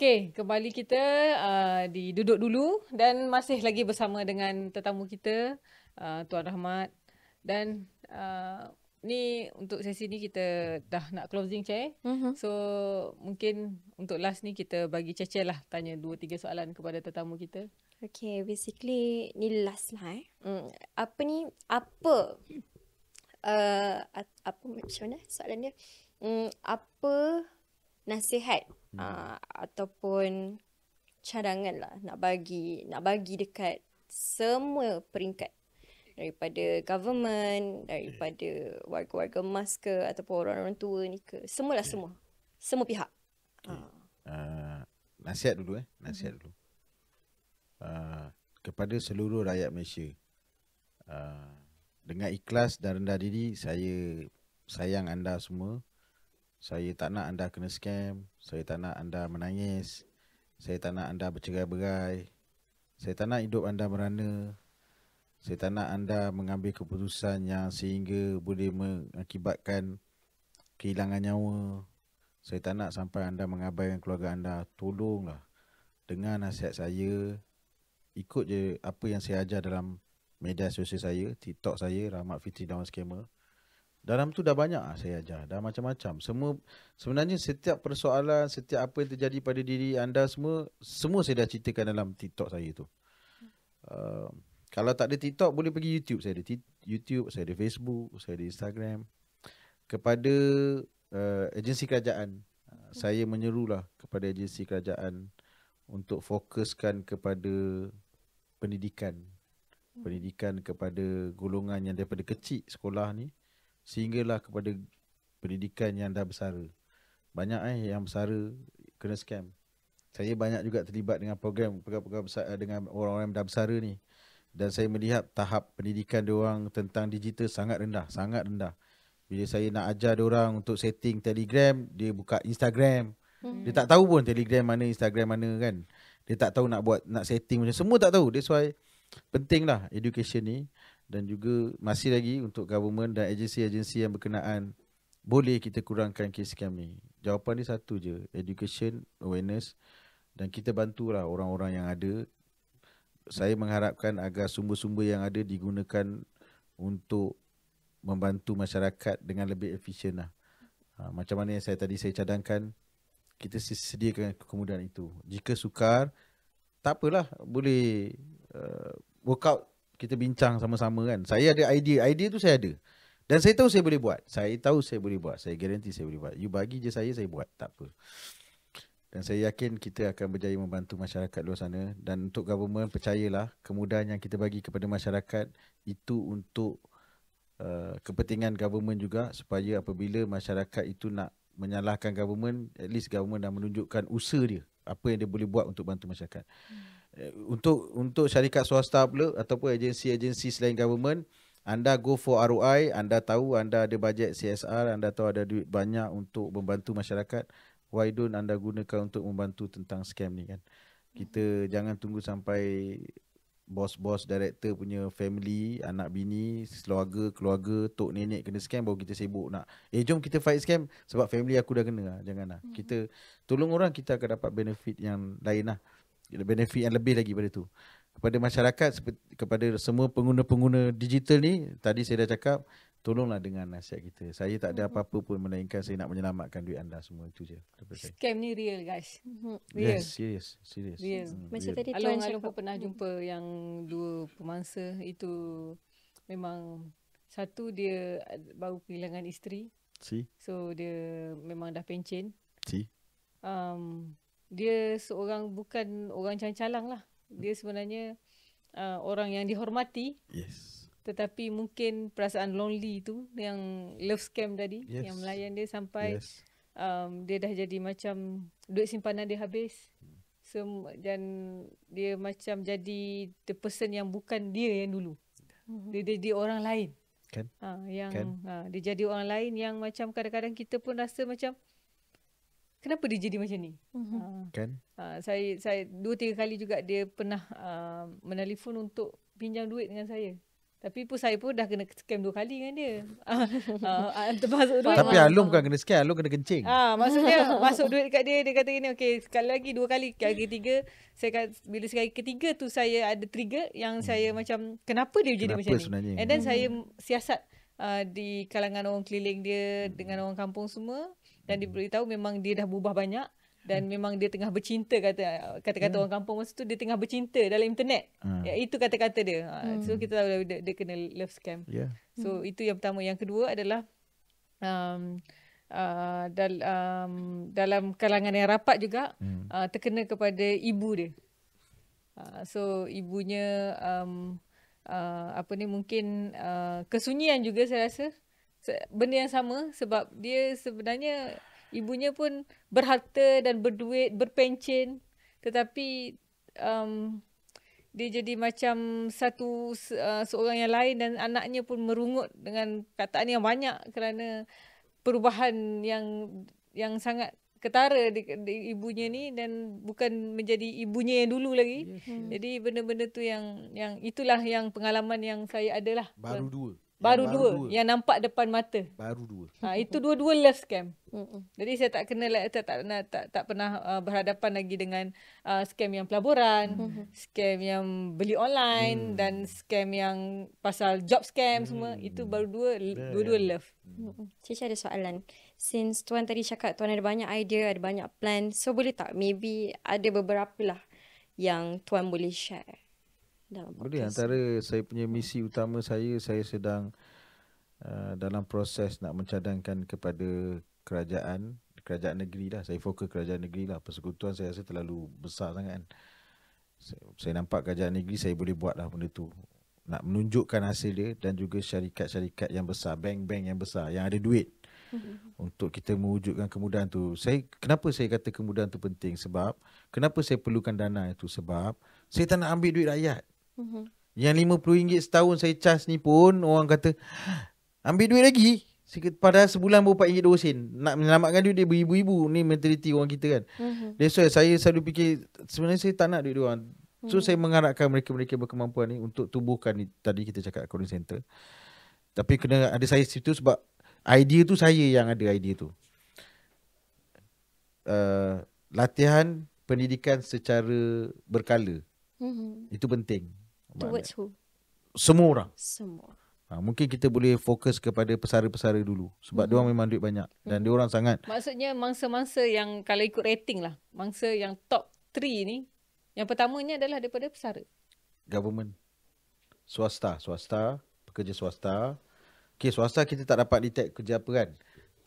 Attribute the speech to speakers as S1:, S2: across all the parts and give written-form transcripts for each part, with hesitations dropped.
S1: Okey, kembali kita di Duduk Dulu dan masih lagi bersama dengan tetamu kita, Tuan Rahmat. Dan ni untuk sesi ni kita dah nak closing Cik. So mungkin untuk last ni kita bagi Cecil lah tanya 2-3 soalan kepada tetamu kita.
S2: Okay, basically ni last lah apa macam mana soalan dia? Apa nasihat ataupun cadangan lah nak bagi dekat semua peringkat, daripada government, daripada warga-warga emas ke, ataupun orang-orang tua ni ke, semua pihak.
S3: Nasihat dulu dulu kepada seluruh rakyat Malaysia. Dengan ikhlas dan rendah diri, saya sayang anda semua. Saya tak nak anda kena scam. Saya tak nak anda menangis. Saya tak nak anda bercerai-berai. Saya tak nak hidup anda merana. Saya tak nak anda mengambil keputusan yang sehingga boleh mengakibatkan kehilangan nyawa. Saya tak nak sampai anda mengabaikan keluarga anda. Tolonglah, dengar nasihat saya. Ikut je apa yang saya ajar dalam media sosial saya, TikTok saya, Rahmat Fitri Dawan Scammer. Dalam tu dah banyak saya ajar, dah macam-macam. Sebenarnya setiap persoalan, setiap apa yang terjadi pada diri anda semua saya dah ceritakan dalam TikTok saya tu. Kalau tak ada TikTok, boleh pergi YouTube. Saya ada YouTube, saya ada Facebook, saya ada Instagram. Kepada agensi kerajaan, saya menyerulah kepada agensi kerajaan untuk fokuskan kepada pendidikan kepada golongan yang daripada kecil sekolah ni sehinggalah kepada pendidikan yang dah bersara. Banyak yang bersara kena scam. Saya banyak juga terlibat dengan program besar dengan orang-orang yang dah bersara ni, dan saya melihat tahap pendidikan diorang tentang digital sangat rendah. Bila saya nak ajar diorang untuk setting Telegram, dia buka Instagram. Dia tak tahu pun Telegram mana, Instagram mana kan. Dia tak tahu nak setting macam, semua tak tahu. That's why pentinglah education ni. Dan juga masih lagi untuk government dan agensi-agensi yang berkenaan, boleh kita kurangkan kes scam ni. Jawapan dia satu je, education, awareness, dan kita bantulah orang-orang yang ada. Saya mengharapkan agar sumber-sumber yang ada digunakan untuk membantu masyarakat dengan lebih efisien lah. Macam mana yang saya cadangkan, kita sediakan kemudahan itu. Jika sukar, tak apalah, boleh workout, kita bincang sama-sama kan. Saya ada idea tu saya ada. Dan saya tahu saya boleh buat. Saya garanti saya boleh buat. You bagi je saya buat, tak apa. Dan saya yakin kita akan berjaya membantu masyarakat luar sana. Dan untuk government, percayalah, kemudahan yang kita bagi kepada masyarakat itu untuk kepentingan government juga, supaya apabila masyarakat itu nak menyalahkan government, at least government dah menunjukkan usaha dia, apa yang dia boleh buat untuk bantu masyarakat. Untuk syarikat swasta pula ataupun agensi-agensi selain government, anda go for ROI, anda tahu anda ada bajet CSR, anda tahu ada duit banyak untuk membantu masyarakat, why don't anda gunakan untuk membantu tentang scam ni kan. Kita jangan tunggu sampai bos-bos, director punya family, anak bini, keluarga, tok nenek kena scam baru kita sibuk nak, jom kita fight scam sebab family aku dah kena. Janganlah. Kita tolong orang, kita akan dapat benefit yang lain lah. Benefit yang lebih lagi pada tu. Kepada masyarakat, kepada semua pengguna-pengguna digital ni, tadi saya dah cakap, tolonglah dengan nasihat kita. Saya tak ada apa-apa pun melainkan saya nak menyelamatkan duit anda semua. Itu je.
S1: Scam ni real guys.
S3: Real. Yes, serius.
S1: Real.
S2: Macam tadi
S1: Along pun pernah jumpa yang dua pemangsa itu, memang satu dia baru kehilangan isteri. So dia memang dah pencen. Dia seorang, bukan orang calang-calang lah. Dia sebenarnya orang yang dihormati.
S3: Yes.
S1: Tetapi mungkin perasaan lonely tu, yang love scam tadi, yang melayan dia sampai dia dah jadi macam duit simpanan dia habis. Dan dia macam jadi the person yang bukan dia yang dulu. Dia jadi orang lain.
S3: Kan?
S1: Dia jadi orang lain yang macam kadang-kadang kita pun rasa macam, kenapa dia jadi macam ni?
S3: Kan?
S1: Saya 2-3 kali juga dia pernah menelpon untuk pinjam duit dengan saya. Tapi pun saya pun dah kena scam 2 kali dengan dia. Termasuk duit.
S3: Tapi Alung bukan kena scam, Alung kena kencing.
S1: Maksudnya masuk duit kat dia, dia kata gini, okey sekali lagi 2 kali, kali ketiga bila sekali ketiga tu saya ada trigger yang saya macam kenapa dia jadi macam ni.
S3: Sebenarnya?
S1: And then saya siasat di kalangan orang keliling dia dengan orang kampung semua, dan diberitahu memang dia dah berubah banyak. Dan memang dia tengah bercinta, kata-kata orang kampung masa tu, dia tengah bercinta dalam internet. Itu kata-kata dia. So kita tahu dia kena love scam. So itu yang pertama. Yang kedua adalah dalam kalangan yang rapat juga terkena kepada ibu dia. So ibunya mungkin kesunyian juga saya rasa. Benda yang sama, sebab dia sebenarnya ibunya pun berharta dan berduit, berpencen, tetapi dia jadi macam seorang yang lain, dan anaknya pun merungut dengan kataan yang banyak kerana perubahan yang sangat ketara di ibunya ni, dan bukan menjadi ibunya yang dulu lagi. Jadi benda-benda tu yang itulah yang pengalaman yang saya adalah. Baru dua yang nampak depan mata.
S3: Baru 2.
S1: Itu dua-dua love scam. Jadi saya tak pernah berhadapan lagi dengan scam yang pelaburan, scam yang beli online, dan scam yang pasal job scam semua. Itu baru dua-dua love.
S2: Cici ada soalan. Since Tuan tadi cakap Tuan ada banyak idea, ada banyak plan, so boleh tak maybe ada beberapa lah yang Tuan boleh share?
S3: Boleh. Antara saya punya misi utama saya sedang dalam proses nak mencadangkan kepada kerajaan negeri lah. Saya fokus kerajaan negeri lah. Persekutuan saya rasa terlalu besar sangat kan. Saya nampak kerajaan negeri saya boleh buat lah benda tu. Nak menunjukkan hasil dia, dan juga syarikat-syarikat yang besar, bank-bank yang besar, yang ada duit. Untuk kita mewujudkan kemudahan tu. Kenapa saya kata kemudahan tu penting? Sebab kenapa saya perlukan dana itu? Sebab saya tak nak ambil duit rakyat. Yang RM50 setahun saya charge ni pun orang kata ambil duit lagi. Padahal sebulan baru RM4.2. Nak menyelamatkan duit dia beribu-ibu. Ni mentaliti orang kita kan. That's why saya selalu fikir sebenarnya saya tak nak duit dia orang. So saya mengharapkan mereka-mereka berkemampuan ni untuk tubuhkan ni, tadi kita cakap calling center. Tapi kena ada saya situ sebab idea tu saya yang ada idea tu. Latihan pendidikan secara berkala. Itu penting.
S2: Towards who?
S3: Semua orang.
S2: Semua.
S3: Mungkin kita boleh fokus kepada pesara-pesara dulu. Sebab diorang memang duit banyak. Dan diorang sangat.
S1: Maksudnya mangsa-mangsa yang kalau ikut rating lah, mangsa yang top 3 ni, yang pertamanya adalah daripada pesara.
S3: Government. Swasta. Pekerja swasta. Okay, swasta kita tak dapat detect kerja apa kan.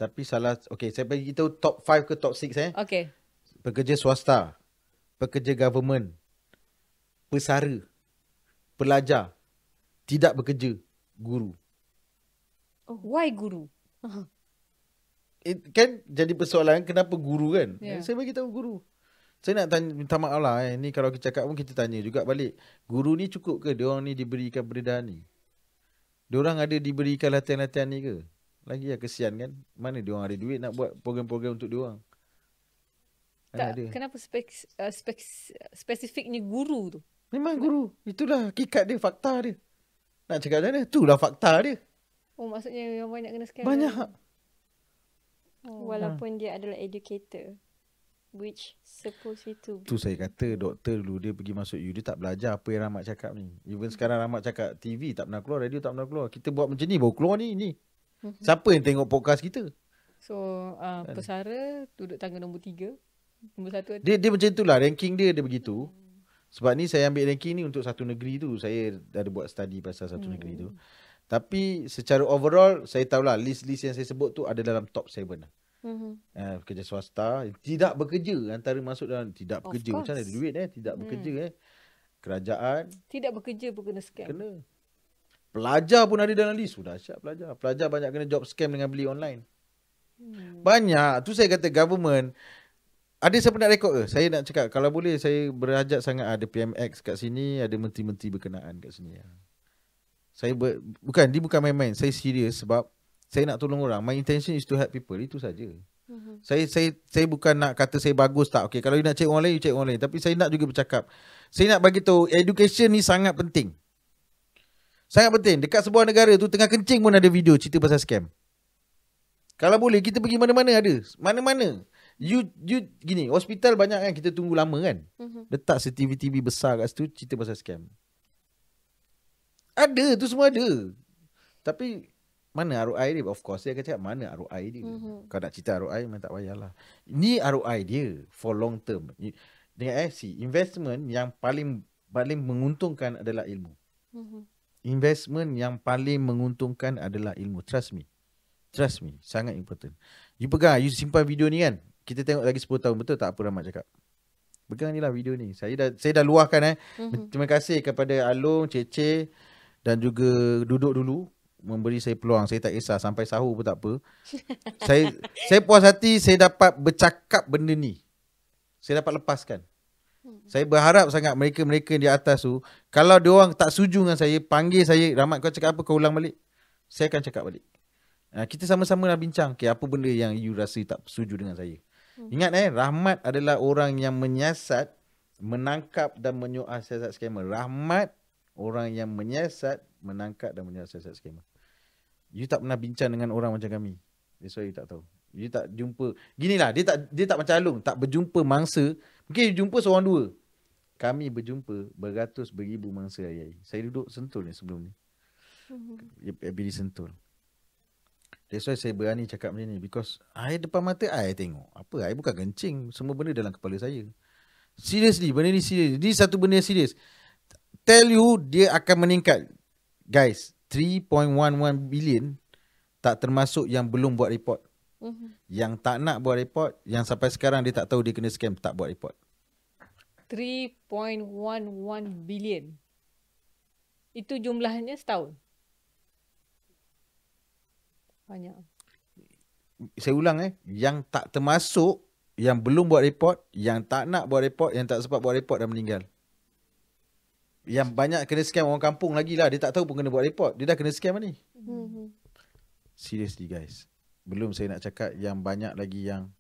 S3: Tapi saya bagi kita top 5 ke top 6
S1: Okay.
S3: Pekerja swasta. Pekerja government. Pesara. Pelajar. Tidak bekerja. Guru.
S1: Why guru?
S3: Kan jadi persoalan kenapa guru kan? Saya bagi tahu guru. Saya nak tanya, minta maaf lah ni kalau kita cakap pun kita tanya juga balik. Guru ni cukup ke diorang ni diberikan pendedahan ni? Diorang ada diberikan latihan-latihan ni ke? Lagi ya kesian kan? Mana diorang ada duit nak buat program-program untuk diorang?
S1: Kenapa spesifiknya guru tu?
S3: Memang guru. Itulah hakikat dia, fakta dia. Nak cakap macam mana? Itulah fakta dia.
S1: Maksudnya yang banyak kena scam.
S3: Banyak.
S2: Walaupun dia adalah educator. Which supposed to be.
S3: Tu saya kata doktor dulu dia pergi masuk U, dia tak belajar apa yang Rahmat cakap ni. Even sekarang Rahmat cakap TV tak pernah keluar, radio tak pernah keluar. Kita buat macam ni baru keluar ni. Siapa yang tengok podcast kita?
S1: So pesara duduk tangga nombor 3. Nombor 1
S3: dia macam itulah ranking dia begitu. Sebab ni saya ambil ranking ni untuk satu negeri tu. Saya ada buat study pasal satu negeri tu. Tapi secara overall saya tahulah list-list yang saya sebut tu ada dalam top 7 lah. Pekerja swasta tidak bekerja, antara masuk dalam tidak bekerja. Macam mana ada duit tidak bekerja kerajaan
S1: tidak bekerja pun kena scam.
S3: Kena. Pelajar pun ada dalam list. Sudah dahsyat pelajar banyak kena job scam dengan beli online. Banyak. Tu saya kata government ada siapa nak rekod ke? Saya nak cakap kalau boleh saya berhajat sangat ada PMX kat sini, ada menteri-menteri berkenaan kat sini. Saya dia bukan main-main. Saya serius sebab saya nak tolong orang. My intention is to help people. Itu saja. Saya bukan nak kata saya bagus tak. Okay, kalau you nak cek orang lain, you cek orang lain. Tapi saya nak juga bercakap. Saya nak bagi tahu education ni sangat penting. Sangat penting. Dekat sebuah negara tu tengah kencing pun ada video cerita pasal scam. Kalau boleh kita pergi mana-mana ada. Mana-mana. You gini, hospital banyak kan kita tunggu lama kan. Letak CCTV besar kat situ cerita pasal scam. Ada, tu semua ada. Tapi mana ROI dia? Of course dia akan cakap mana ROI dia. Kalau nak cerita ROI memang tak payahlah. Ni ROI dia for long term. Dengan investment yang paling menguntungkan adalah ilmu. Investment yang paling menguntungkan adalah ilmu. Trust me. Sangat important. You pegang, you simpan video ni kan. Kita tengok lagi 10 tahun. Betul tak apa Rahmat cakap? Pegang ni lah video ni. Saya dah luahkan Terima kasih kepada Along, Cece dan juga Duduk Dulu memberi saya peluang. Saya tak kisah sampai sahur pun tak apa. saya puas hati saya dapat bercakap benda ni. Saya dapat lepaskan. Saya berharap sangat mereka-mereka di atas tu, kalau dia orang tak setuju dengan saya, panggil saya, Rahmat kau cakap apa, kau ulang balik. Saya akan cakap balik. Kita sama-sama nak bincang. Okay, apa benda yang you rasa tak setuju dengan saya. Ingat Rahmat adalah orang yang menyiasat, menangkap dan menyoal siasat skamer. Rahmat orang yang menyiasat, menangkap dan menyoal siasat skamer. You tak pernah bincang dengan orang macam kami. That's why you tak tahu. You tak jumpa. Ginilah, dia tak macam Alung, tak berjumpa mangsa. Mungkin you jumpa seorang dua. Kami berjumpa beratus beribu mangsa hari-hari. Saya duduk Sentul ni sebelum ni. Di Sentul. That's why saya berani cakap macam ni. Because air depan mata I tengok. Apa? I bukan kencing. Semua benda dalam kepala saya. Seriously, benda ni serius. Ini satu benda yang serius. Tell you, dia akan meningkat. Guys, 3.11 billion tak termasuk yang belum buat report. Yang tak nak buat report, yang sampai sekarang dia tak tahu dia kena scam, tak buat report.
S1: 3.11 billion. Itu jumlahnya setahun. Banyak.
S3: Saya ulang yang tak termasuk, yang belum buat report, yang tak nak buat report, yang tak sempat buat report dah meninggal. Yang banyak kena scam orang kampung lagi lah. Dia tak tahu pun kena buat report. Dia dah kena scam ni. Seriously guys. Belum saya nak cakap yang banyak lagi yang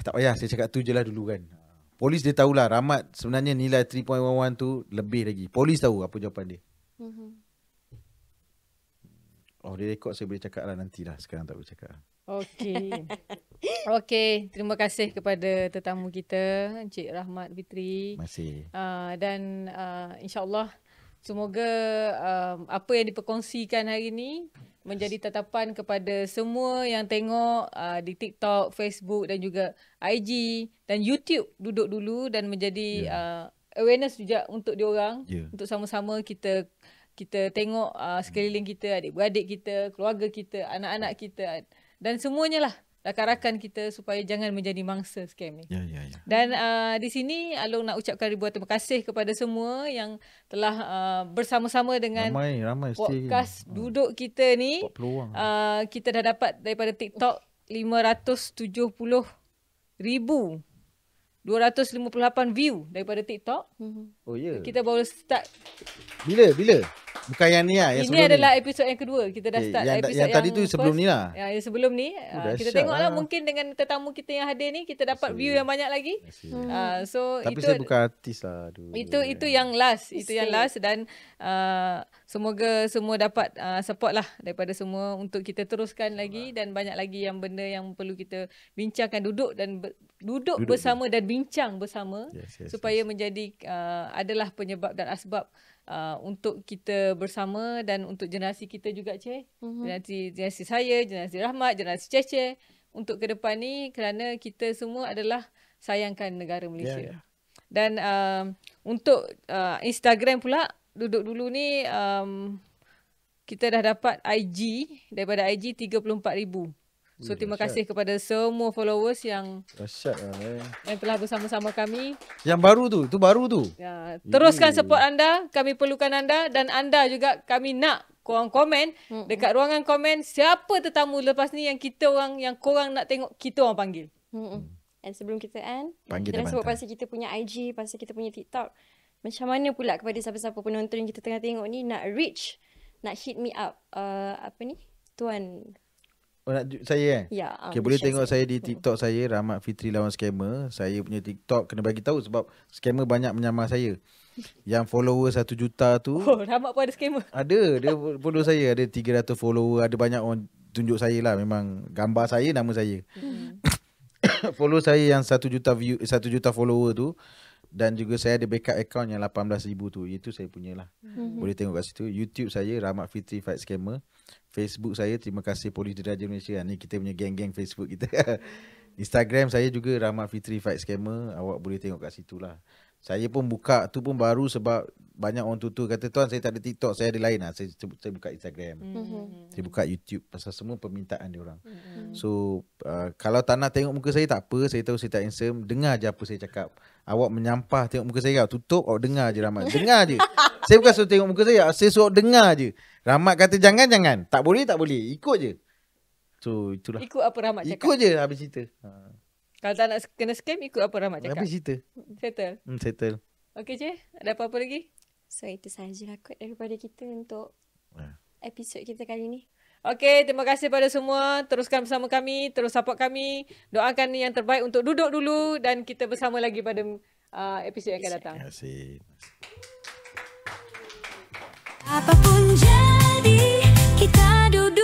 S3: tak payah saya cakap tu je lah dulu kan. Polis dia tahulah Rahmat sebenarnya nilai 3.11 tu lebih lagi. Polis tahu apa jawapan dia. Oh dia rekod saya boleh cakap lah nantilah. Sekarang tak boleh cakap.
S1: Okey, terima kasih kepada tetamu kita Encik Rahmat Fitri.
S3: Terima kasih.
S1: Dan insyaAllah semoga apa yang diperkongsikan hari ini menjadi tatapan kepada semua yang tengok di TikTok, Facebook dan juga IG dan YouTube Duduk Dulu, dan menjadi awareness juga untuk diorang, untuk sama-sama kita tengok sekeliling kita, adik-beradik kita, keluarga kita, anak-anak kita dan semuanya lah, rakan-rakan kita, supaya jangan menjadi mangsa scam ni. Dan di sini Along nak ucapkan ribuan terima kasih kepada semua yang telah bersama-sama dengan
S3: ramai
S1: podcast Duduk kita ni. Kita dah dapat daripada TikTok 570,258 view daripada TikTok.
S3: Oh ya.
S1: Kita baru start.
S3: Bila? Bukan yang ni lah. Yang
S1: ini adalah episod yang kedua. Kita dah start episod yang
S3: tadi tu sebelum
S1: first,
S3: ni lah.
S1: Yang sebelum ni. Kita tengoklah mungkin dengan tetamu kita yang hadir ni, kita dapat view yang banyak lagi.
S3: Tapi saya bukan artis lah.
S1: Itu yang last. Itu yang last. Dan semoga semua dapat support lah daripada semua untuk kita teruskan lagi. Dan banyak lagi yang benda yang perlu kita bincangkan. Duduk bersama dan bincang bersama. Supaya menjadi adalah penyebab dan asbab untuk kita bersama dan untuk generasi kita juga, Cik. Generasi saya, generasi Rahmat, generasi Cece untuk ke depan ni, kerana kita semua adalah sayangkan negara Malaysia. Dan untuk Instagram pula, Duduk Dulu ni kita dah dapat IG, daripada IG 34,000. So terima kasih kepada semua followers yang telah bersama-sama kami.
S3: Yang baru tu, itu baru tu.
S1: Teruskan support anda, kami perlukan anda, dan anda juga kami nak korang komen dekat ruangan komen siapa tetamu lepas ni yang korang nak tengok, kita orang panggil.
S2: And sebelum kita end,
S3: panggil
S2: jangan sebut pasal kita punya IG, pasal kita punya TikTok. Macam mana pula kepada siapa-siapa penonton yang kita tengah tengok ni nak reach, nak hit me up, Tuan
S3: saya
S2: Ya.
S3: Okay, boleh tengok saya di TikTok saya, Rahmat Fitri Lawan Scammer. Saya punya TikTok kena bagi tahu sebab scammer banyak menyamar saya. Yang follower 1 juta tu
S1: Oh, Rahmat pun ada scammer.
S3: ada, dia follow saya, ada 300 follower, ada banyak orang tunjuk saya lah, memang gambar saya, nama saya. Follow saya yang 1 juta view, 1 juta follower tu. Dan juga saya ada backup account yang 18,000 tu. Itu saya punya lah. Boleh tengok kat situ. YouTube saya Rahmat Fitri Fight Scammer. Facebook saya Terima Kasih Polis Diraja Malaysia. Ni kita punya geng-geng Facebook kita. Instagram saya juga Rahmat Fitri Fight Scammer. Awak boleh tengok kat situ lah. Saya pun buka tu pun baru sebab banyak orang tutur kata, tuan saya tak ada TikTok, saya ada lain lah. Saya buka Instagram. Saya buka YouTube pasal semua permintaan dia orang. So kalau tak nak tengok muka saya tak apa, saya tahu saya tak handsome, dengar je apa saya cakap. Awak menyampah tengok muka saya, tutup, awak dengar je Rahmat. Dengar je. Saya bukan suruh tengok muka saya suruh dengar je. Rahmat kata jangan, tak boleh, ikut je. So itulah.
S1: Ikut apa Rahmat cakap.
S3: Ikut je habis cerita.
S1: Kalau tak nak kena scam, ikut apa Rahmat cakap.
S3: Habis cerita.
S1: Settle.
S3: Settle.
S1: Okay je, ada apa-apa lagi?
S2: So itu sahajalah kot daripada kita untuk episod kita kali ni.
S1: Okay, terima kasih pada semua. Teruskan bersama kami, terus support kami. Doakan yang terbaik untuk duduk dulu dan kita bersama lagi pada episod yang akan datang.
S3: Terima kasih.
S4: Apapun jadi, kita duduk